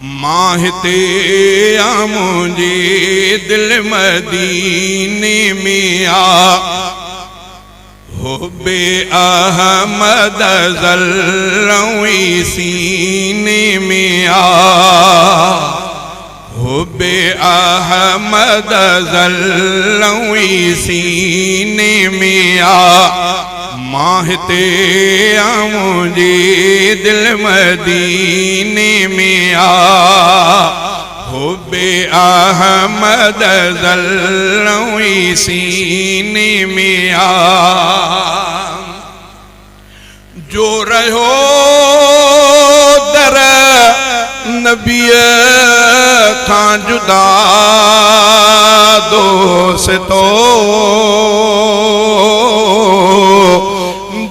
माहिते मुझे दिल मदीने में आ हुब्बे अहमद ज़ल्लवी सीने में आ हुब्बे अहमद ज़ल्लवी सीने में आ माहिते मुझे दिल मदीने में आ हुब्बे अहमद ज़ल्लवी सीने में आ जो रहो दर नबीअ खां जुदा दोस्तो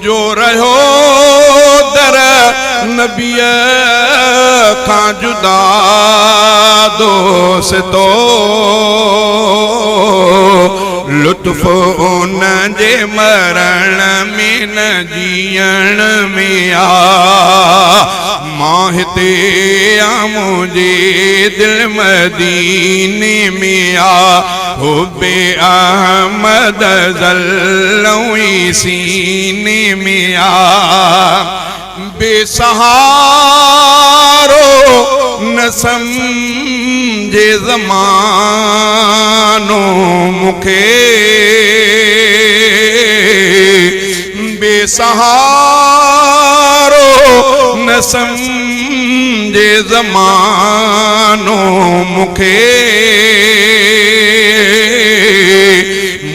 जो रहो दर नबीअ खां जुदा दोस्तो लुत्फ़ उन जे मरण में न जीअण में आ माहिते मुझे दिल मदीने में आ हुब्बे अहमद ज़ल्लवी सीने में आ बेसहारो न समझे ज़मानो मुखे बेसहारो न समझे ज़मानो मुखे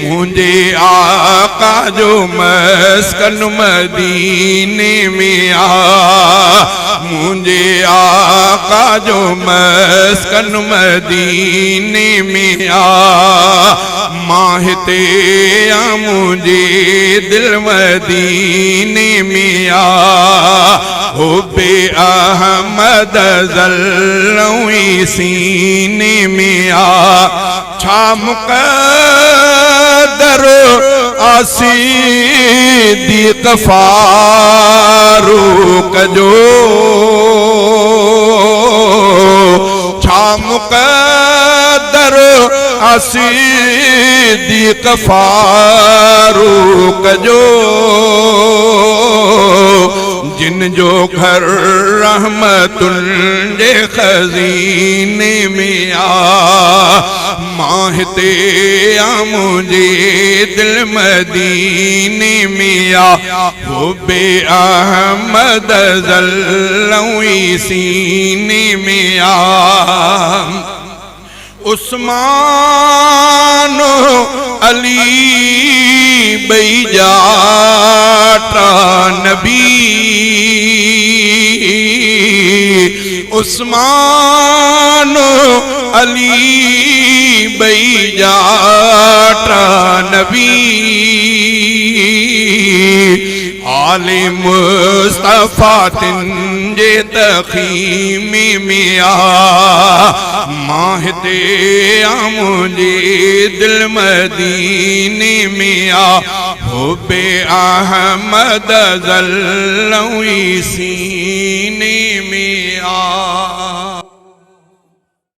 मुझे आका जो मस्कन मदीने में आ मुझे आका जो मस्कन मदीने में आ माहिते मुझे दिल मदीने में आ हुब्बे अहमद ज़ल्लवी सीने में आ छा मुक़द्दर सिद्दीक़ फ़ारूक़ जो छा मुक़द्दर सिद्दीक़ फ़ारूक़ जो जिन जो घर रहमतुल जे खजीने में आ माहिते मुझे दिल मदीने में आ हुब्बे अहमद ज़ल्लवी सीने में आ उस्मान अली बई जाटा नबी उस्मान अली बई जाटा नबी आले मुस्तफ़ा तिंजे तख़ीमे में आ माहिते मुझे दिल मदीने में आ हुब्बे अहमद ज़ल्लवी सीने में आ।